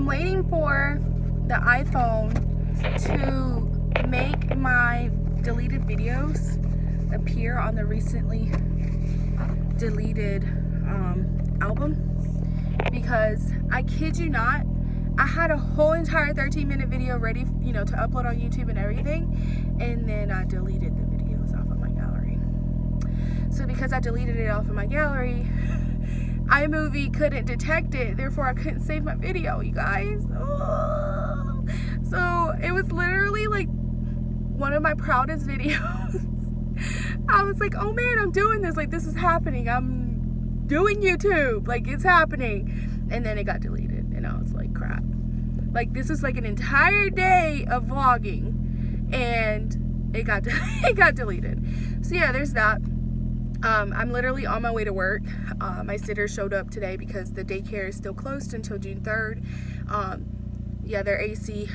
I'm waiting for the iPhone to make my deleted videos appear on the recently deleted album, because I kid you not, I had a whole entire 13-minute video ready, you know, to upload on YouTube and everything, and then I deleted the videos off of my gallery. So because I deleted it off of my gallery, iMovie couldn't detect it, therefore I couldn't save my video, you guys. Oh. So it was literally like one of my proudest videos. I was like, oh man, I'm doing this, like this is happening, I'm doing YouTube, like it's happening. And then it got deleted and I was like, crap. Like this was like an entire day of vlogging and it got deleted. So yeah, there's that. I'm literally on my way to work. My sitter showed up today because the daycare is still closed until June 3rd. Yeah, their AC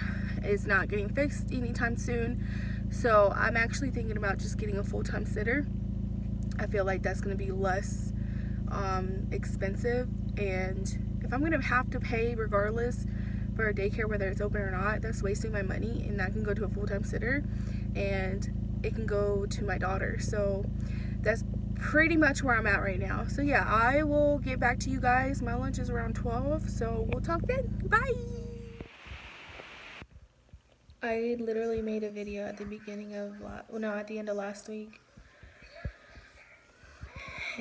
is not getting fixed anytime soon. So I'm actually thinking about just getting a full-time sitter. I feel like that's going to be less expensive, and if I'm going to have to pay regardless for a daycare, whether it's open or not, that's wasting my money, and that can go to a full-time sitter and it can go to my daughter. So that's pretty much where I'm at right now. So yeah, I will get back to you guys. My lunch is around 12, so we'll talk then. Bye. I literally made a video at the beginning of at the end of last week,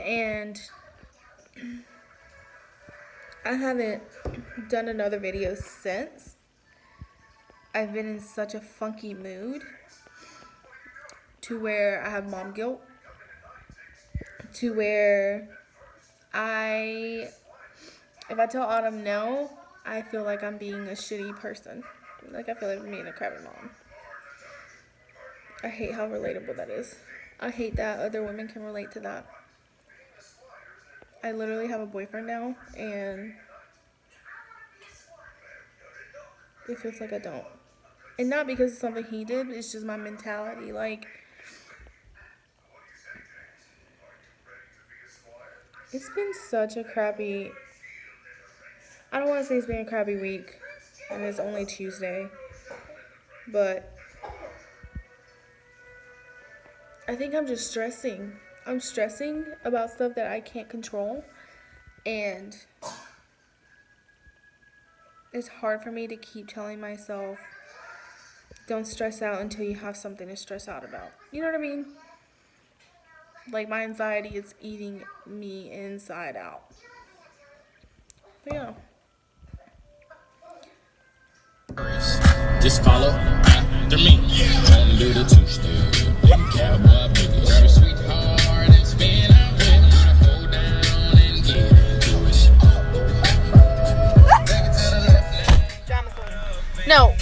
and I haven't done another video since. I've been in such a funky mood to where I have mom guilt, to where if I tell Autumn no, I feel like I'm being a shitty person. Like I feel like I'm being a crappy mom. I hate how relatable that is. I hate that other women can relate to that. I literally have a boyfriend now, and it feels like I don't. And not because of something he did, it's just my mentality. Like, it's been such a crappy, I don't want to say it's been a crappy week, and it's only Tuesday, but I think I'm just stressing. I'm stressing about stuff that I can't control, and it's hard for me to keep telling myself, don't stress out until you have something to stress out about. You know what I mean? Like, my anxiety is eating me inside out. But yeah. Just follow after me. Wanna do the two-step. Cowboy baby, your sweetheart and spin out with me to hold down and get into it. Drama queen. No.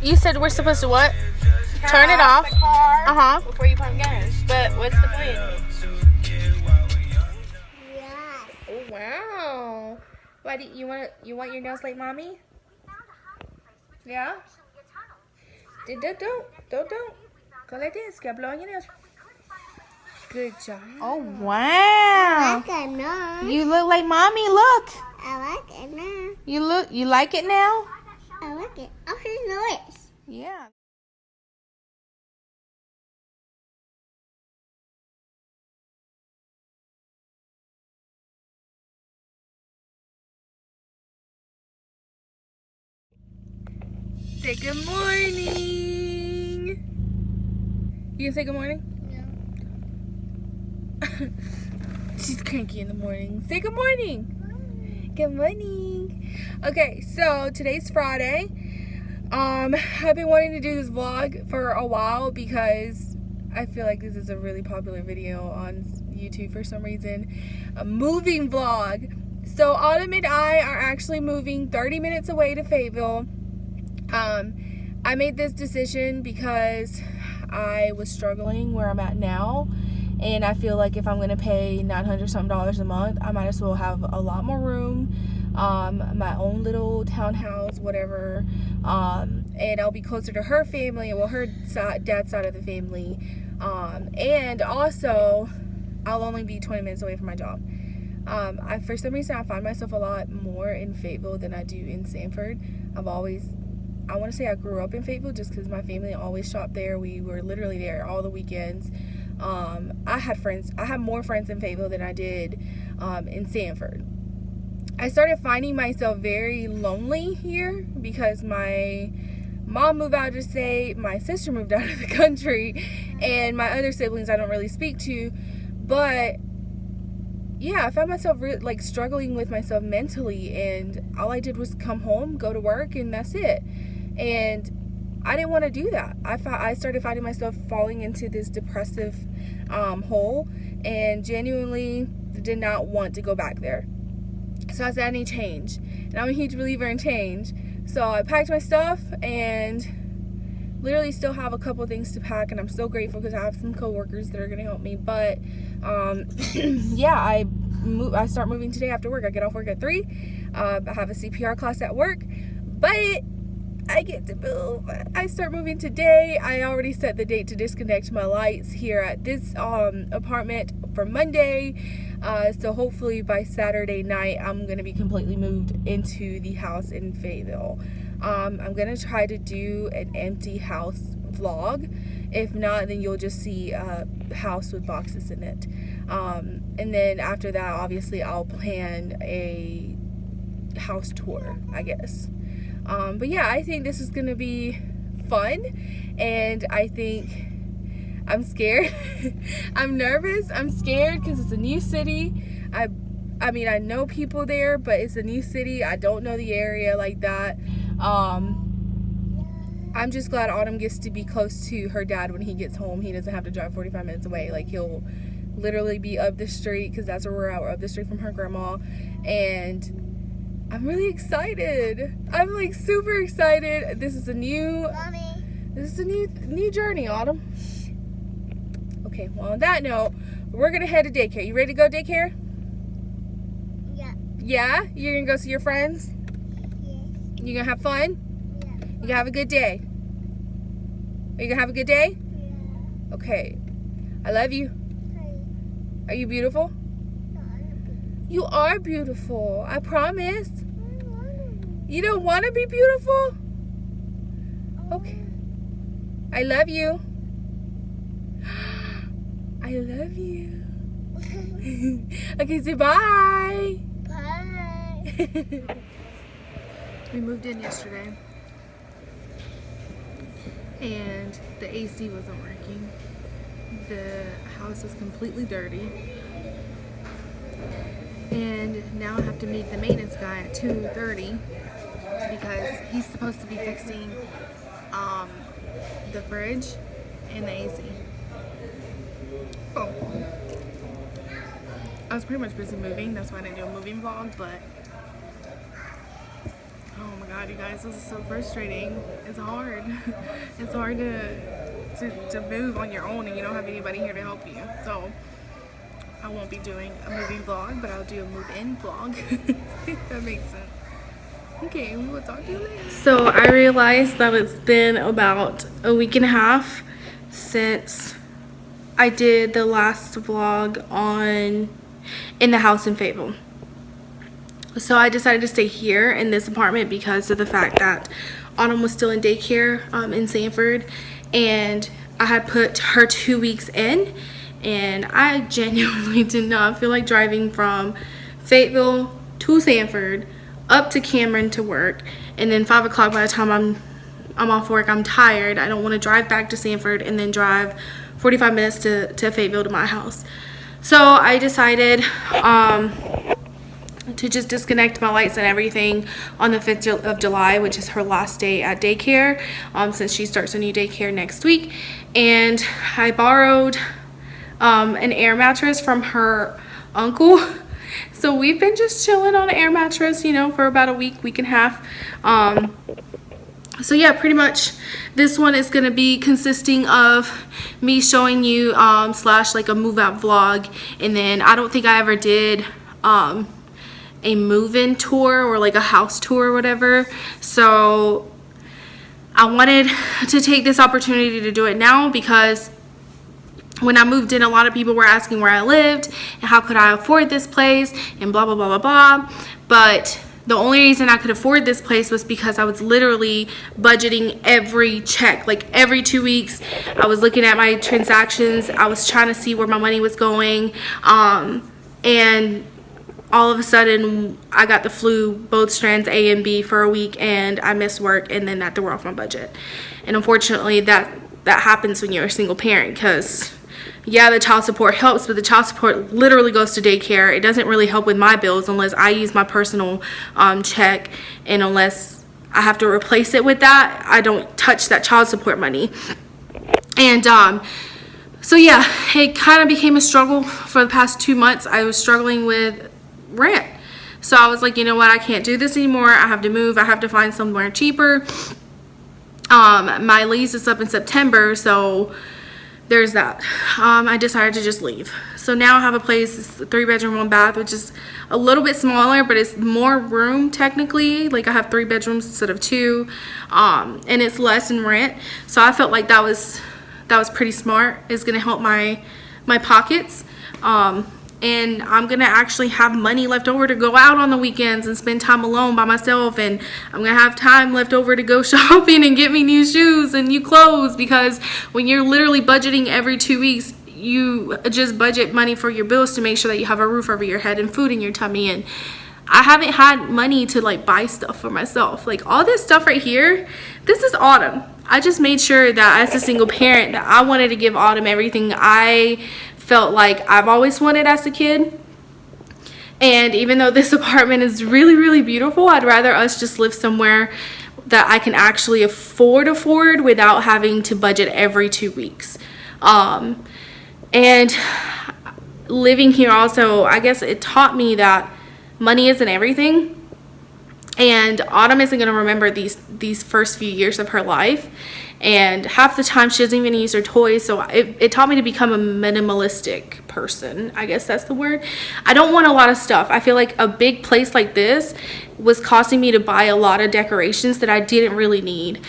You said we're supposed to what? Turn it off. The car Uh-huh. before you pump gas. But what's the plan? Oh wow. Why do you want your nails like mommy? Yeah? Don't. Go like this. Get blow on your nails. Good job. Oh, wow. I like it now. You look like mommy. Look. I like it now. You like it now? I like it. Oh, here's noise. Yeah. Say good morning. You gonna say good morning? No. She's cranky in the morning. Say good morning. Good morning. Okay, so today's Friday. I've been wanting to do this vlog for a while because I feel like this is a really popular video on YouTube for some reason. A moving vlog. So Autumn and I are actually moving 30 minutes away to Fayetteville. I made this decision because I was struggling where I'm at now, and I feel like if I'm gonna pay $900 something a month, I might as well have a lot more room, my own little townhouse, whatever, and I'll be closer to her family, well, her dad's side of the family, and also I'll only be 20 minutes away from my job. For some reason, I find myself a lot more in Fayetteville than I do in Sanford. I want to say I grew up in Fayetteville just because my family always shopped there. We were literally there all the weekends. I had more friends in Fayetteville than I did in Sanford. I started finding myself very lonely here because my mom moved out of state, my sister moved out of the country, and my other siblings I don't really speak to. But yeah, I found myself like struggling with myself mentally, and all I did was come home, go to work, and that's it. And I didn't want to do that. I started finding myself falling into this depressive hole, and genuinely did not want to go back there. So I said I need change, and I'm a huge believer in change. So I packed my stuff and literally still have a couple things to pack, and I'm so grateful because I have some coworkers that are going to help me. But yeah, I start moving today after work. I get off work at 3. I have a CPR class at work, but I get to move. I start moving today. I already set the date to disconnect my lights here at this apartment for Monday. So hopefully by Saturday night, I'm going to be completely moved into the house in Fayetteville. I'm going to try to do an empty house vlog. If not, then you'll just see a house with boxes in it. And then after that, obviously, I'll plan a house tour, I guess. But yeah, I think this is going to be fun. And I think I'm scared. I'm nervous. I'm scared because it's a new city. I mean, I know people there, but it's a new city. I don't know the area like that. I'm just glad Autumn gets to be close to her dad when he gets home. He doesn't have to drive 45 minutes away. Like, he'll literally be up the street, because that's where we're at. We're up the street from her grandma. And I'm really excited. I'm like super excited. This is a new journey, Autumn. Okay, well, on that note, we're gonna head to daycare. You ready to go to daycare? Yeah. Yeah? You're gonna go see your friends? Yes. You gonna have fun? Yeah. You gonna have a good day? Are you gonna have a good day? Yeah. Okay. I love you. Hey. Are you beautiful? You are beautiful. I promise. You don't want to be beautiful? Okay. I love you. I love you. Okay, say bye. Bye. We moved in yesterday, and the AC wasn't working. The house was completely dirty, and now I have to meet the maintenance guy at 2:30 because he's supposed to be fixing the fridge and the AC. Oh, I was pretty much busy moving. That's why I didn't do a moving vlog, but oh my god, you guys, this is so frustrating. It's hard. It's hard to move on your own and you don't have anybody here to help you. So I won't be doing a moving vlog, but I'll do a move-in vlog. If that makes sense. Okay, we will talk to you later. So I realized that it's been about a week and a half since I did the last vlog in the house in Fayetteville. So I decided to stay here in this apartment because of the fact that Autumn was still in daycare in Sanford, and I had put her 2 weeks in, and I genuinely did not feel like driving from Fayetteville to Sanford up to Cameron to work, and then 5 o'clock by the time I'm off work, I'm tired. I don't want to drive back to Sanford and then drive 45 minutes to Fayetteville to my house. So I decided to just disconnect my lights and everything on the 5th of July, which is her last day at daycare, since she starts a new daycare next week. And I borrowed an air mattress from her uncle. So we've been just chilling on an air mattress, you know, for about a week and a half. So yeah, pretty much this one is going to be consisting of me showing you slash like a move out vlog. And then I don't think I ever did a move-in tour or like a house tour or whatever. So I wanted to take this opportunity to do it now because when I moved in, a lot of people were asking where I lived and how could I afford this place and blah, blah, blah, blah, blah. But the only reason I could afford this place was because I was literally budgeting every check. Like every 2 weeks, I was looking at my transactions. I was trying to see where my money was going. And all of a sudden, I got the flu, both strands A and B, for a week, and I missed work, and then that threw off my budget. And unfortunately, that happens when you're a single parent, because yeah, the child support helps, but the child support literally goes to daycare. It doesn't really help with my bills unless I use my personal check, and unless I have to replace it with that, I don't touch that child support money. And so yeah, it kind of became a struggle for the past 2 months. I was struggling with rent. So I was like, you know what, I can't do this anymore. I have to move. I have to find somewhere cheaper. My lease is up in September, so there's that. I decided to just leave. So now I have a place, it's a 3-bedroom, 1 bath, which is a little bit smaller, but it's more room technically. Like I have 3 bedrooms instead of 2, and it's less in rent. So I felt like that was pretty smart. It's gonna help my pockets. And I'm gonna actually have money left over to go out on the weekends and spend time alone by myself, and I'm gonna have time left over to go shopping and get me new shoes and new clothes, because when you're literally budgeting every 2 weeks, you just budget money for your bills to make sure that you have a roof over your head and food in your tummy. And I haven't had money to like buy stuff for myself. Like all this stuff right here, this is Autumn. I just made sure that as a single parent that I wanted to give Autumn everything I felt like I've always wanted as a kid. And even though this apartment is really, really beautiful, I'd rather us just live somewhere that I can actually afford without having to budget every 2 weeks. And living here also, I guess it taught me that money isn't everything. And Autumn isn't going to remember these first few years of her life. And half the time she doesn't even use her toys. So it taught me to become a minimalistic person. I guess that's the word. I don't want a lot of stuff. I feel like a big place like this was costing me to buy a lot of decorations that I didn't really need.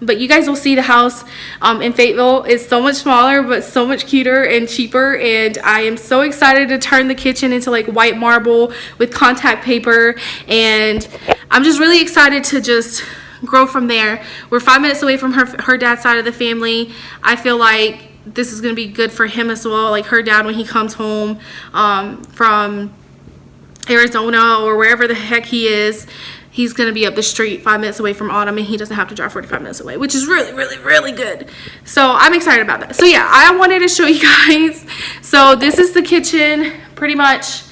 But you guys will see the house in Fayetteville is so much smaller, but so much cuter and cheaper. And I am so excited to turn the kitchen into like white marble with contact paper. And I'm just really excited to just grow from there. We're 5 minutes away from her dad's side of the family. I feel like this is going to be good for him as well. Like her dad, when he comes home from Arizona or wherever the heck he is, he's going to be up the street 5 minutes away from Autumn, and he doesn't have to drive 45 minutes away, which is really, really, really good. So I'm excited about that. So yeah, I wanted to show you guys. So this is the kitchen, pretty much.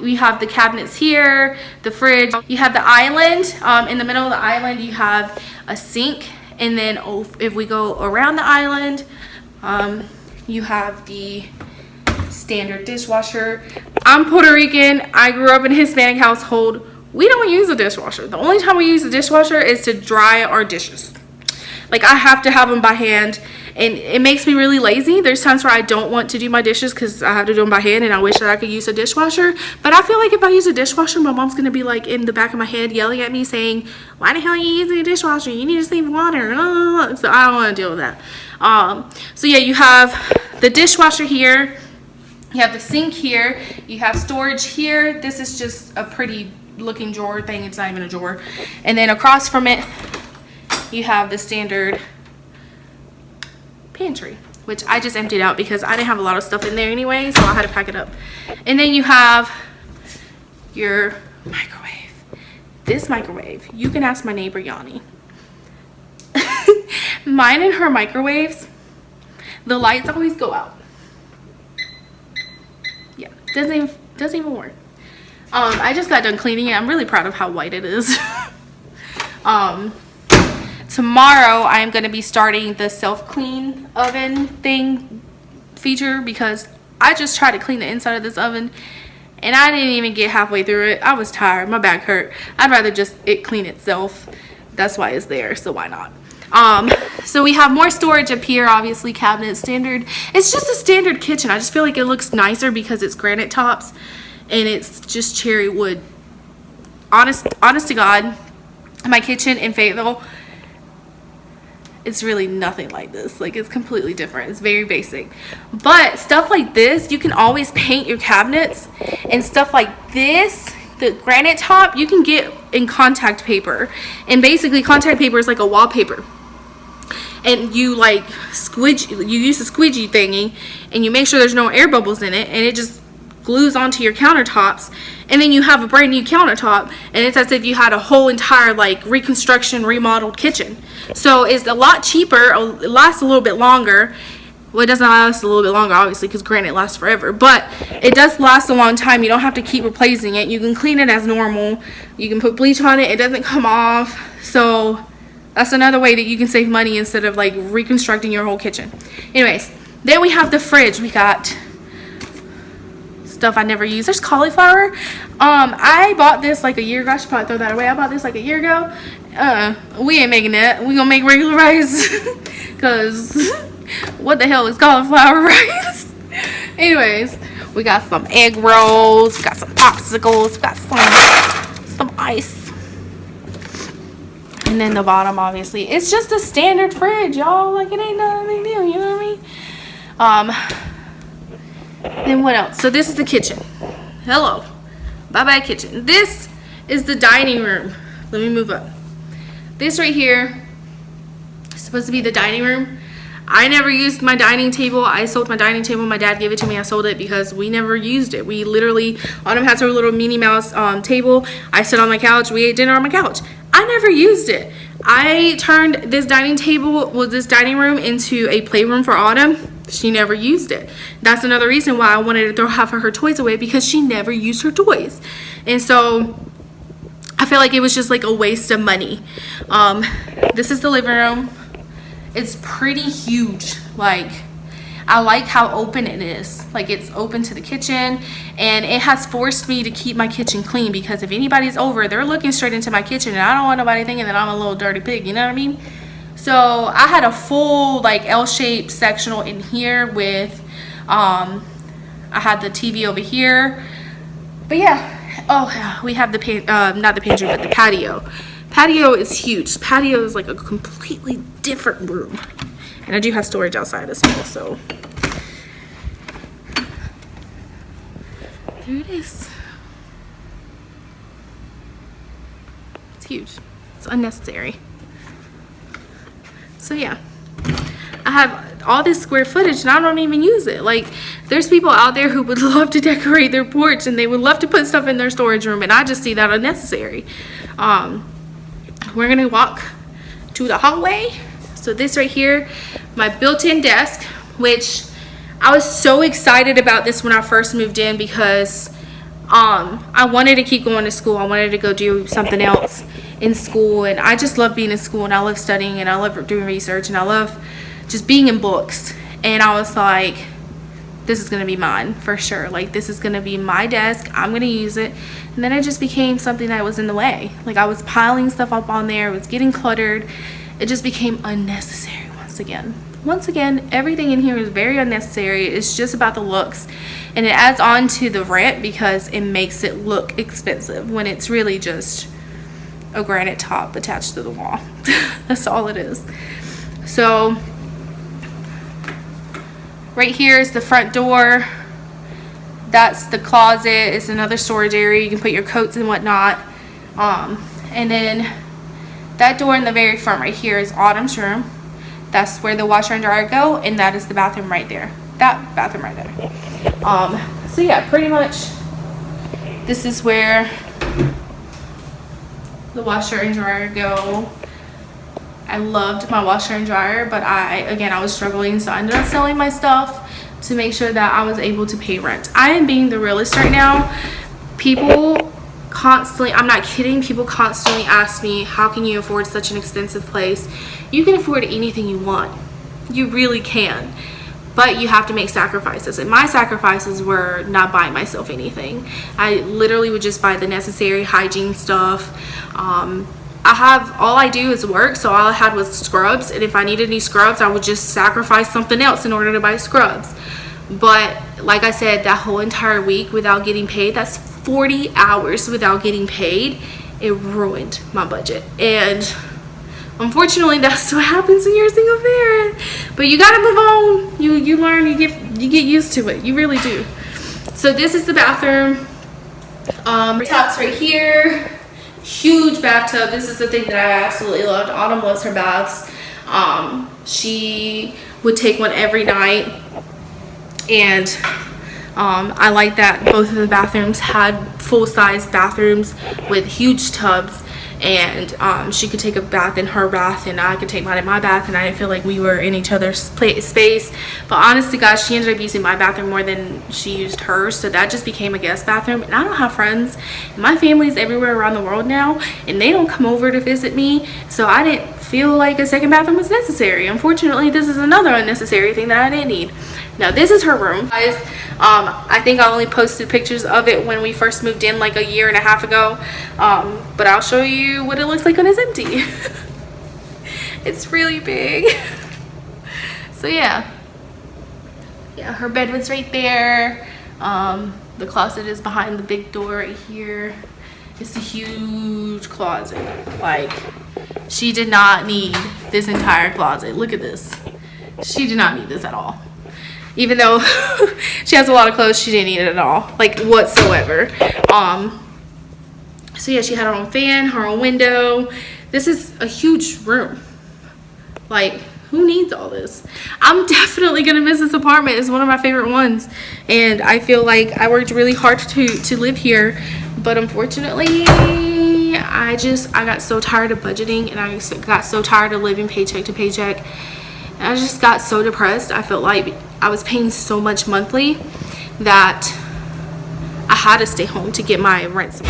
We have the cabinets here, the fridge. You have the island. In the middle of the island, you have a sink. And then if we go around the island, you have the standard dishwasher. I'm Puerto Rican. I grew up in a Hispanic household. We don't use a dishwasher. The only time we use a dishwasher is to dry our dishes. Like I have to have them by hand, and it makes me really lazy. There's times where I don't want to do my dishes because I have to do them by hand, and I wish that I could use a dishwasher. But I feel like if I use a dishwasher, my mom's gonna be like in the back of my head yelling at me saying, "Why the hell are you using a dishwasher? You need to save water." So I don't want to deal with that. So yeah, you have the dishwasher here. You have the sink here. You have storage here. This is just a pretty looking drawer thing. It's not even a drawer. And then across from it, you have the standard pantry, which I just emptied out because I didn't have a lot of stuff in there anyway, so I had to pack it up. And then you have your microwave. This microwave, you can ask my neighbor Yanni. Mine and her microwaves, the lights always go out. Yeah, doesn't even work. I just got done cleaning it. I'm really proud of how white it is. Tomorrow I am going to be starting the self-clean oven thing feature, because I just tried to clean the inside of this oven and I didn't even get halfway through it. I was tired. My back hurt. I'd rather just it clean itself. That's why it's there, so why not? So we have more storage up here, obviously cabinets, standard. It's just a standard kitchen. I just feel like it looks nicer because it's granite tops and it's just cherry wood. Honest to God, my kitchen in Fayetteville, it's really nothing like this. Like, it's completely different. It's very basic. But stuff like this, you can always paint your cabinets. And stuff like this, the granite top, you can get in contact paper. And basically contact paper is like a wallpaper. And you like you use a squidgy thingy, and you make sure there's no air bubbles in it, and it just glues onto your countertops, and then you have a brand new countertop, and it's as if you had a whole entire like reconstruction, remodeled kitchen. So it's a lot cheaper. It lasts a little bit longer. Well, it doesn't last a little bit longer, obviously, because granite lasts forever, but it does last a long time. You don't have to keep replacing it. You can clean it as normal. You can put bleach on it. It doesn't come off. So that's another way that you can save money instead of like reconstructing your whole kitchen. Anyways, then we have the fridge. We got stuff I never use. There's cauliflower. I bought this like a year ago. I should probably throw that away. I bought this like a year ago. We ain't making that. We gonna make regular rice because what the hell is cauliflower rice? Anyways, we got some egg rolls, we got some popsicles, we got some ice. And then the bottom, obviously, it's just a standard fridge, y'all. Like, it ain't no big deal, you know what I mean? Then what else? So this is the kitchen. Hello. Bye-bye kitchen. This is the dining room. Let me move up. This right here is supposed to be the dining room. I never used my dining table. I sold my dining table. My dad gave it to me. I sold it because we never used it. We literally, Autumn has her little Minnie Mouse table. I sit on my couch. We ate dinner on my couch. I never used it. I turned this dining room into a playroom for Autumn. She never used it. That's another reason why I wanted to throw half of her toys away, because she never used her toys. And so I feel like it was just like a waste of money. This is the living room. It's pretty huge. Like, I like how open it is. Like, it's open to the kitchen, and it has forced me to keep my kitchen clean, because if anybody's over, they're looking straight into my kitchen, and I don't want nobody thinking that I'm a little dirty pig, you know what I mean? So I had a full like L-shaped sectional in here with I had the TV over here. But yeah, oh yeah, we have the not the pantry, but the patio. Patio is huge. Patio is like a completely different room. And I do have storage outside as well, so there it is. It's huge. It's unnecessary. So yeah, I have all this square footage and I don't even use it. Like, there's people out there who would love to decorate their porch and they would love to put stuff in their storage room, and I just see that unnecessary. We're gonna walk to the hallway. So this right here, my built-in desk, which I was so excited about this when I first moved in, because I wanted to keep going to school. I wanted to go do something else in school, and I just love being in school, and I love studying, and I love doing research, and I love just being in books. And I was like, this is gonna be mine for sure. Like, this is gonna be my desk. I'm gonna use it. And then it just became something that was in the way. Like, I was piling stuff up on there. It was getting cluttered. It just became unnecessary once again. Everything in here is very unnecessary. It's just about the looks, and it adds on to the rent because it makes it look expensive when it's really just a granite top attached to the wall. That's all it is. So right here is the front door. That's the closet. It's another storage area. You can put your coats and whatnot. And then that door in the very front right here is Autumn's room. That's where the washer and dryer go, and that is the bathroom right there. That bathroom right there. So yeah, pretty much this is where the washer and dryer go. I loved my washer and dryer, but I was struggling, so I ended up selling my stuff to make sure that I was able to pay rent. I am being the realist right now. People constantly, I'm not kidding, people constantly ask me, how can you afford such an expensive place? You can afford anything you want. You really can. But you have to make sacrifices. And my sacrifices were not buying myself anything. I literally would just buy the necessary hygiene stuff. All I do is work, so all I had was scrubs, and if I needed any scrubs, I would just sacrifice something else in order to buy scrubs. But like I said, that whole entire week without getting paid, that's 40 hours without getting paid. It ruined my budget. And Unfortunately, that's what happens when you're a single parent. But you gotta move on. You learn, you get used to it. You really do. So this is the bathroom. Top's right here. Huge bathtub. This is the thing that I absolutely loved. Autumn loves her baths. She would take one every night, and I like that both of the bathrooms had full-size bathrooms with huge tubs, and she could take a bath in her bath and I could take mine in my bath, and I didn't feel like we were in each other's space. But honestly guys, she ended up using my bathroom more than she used hers, so that just became a guest bathroom. And I don't have friends. My family's everywhere around the world now, and they don't come over to visit me, so I didn't feel like a second bathroom was necessary. Unfortunately, this is another unnecessary thing that I didn't need. Now this is her room, guys. I think I only posted pictures of it when we first moved in like a year and a half ago, but I'll show you what it looks like when it's empty. It's really big. So yeah, her bed was right there. The closet is behind the big door right here. It's a huge closet. Like, she did not need this entire closet. Look at this. She did not need this at all. Even though she has a lot of clothes, she didn't need it at all, like whatsoever. So yeah, she had her own fan, her own window. This is a huge room. Like, who needs all this? I'm definitely gonna miss this apartment. It's one of my favorite ones, and I feel like I worked really hard to live here, but unfortunately I got so tired of budgeting, and I got so tired of living paycheck to paycheck. And I just got so depressed. I felt like I was paying so much monthly that I had to stay home to get my rent.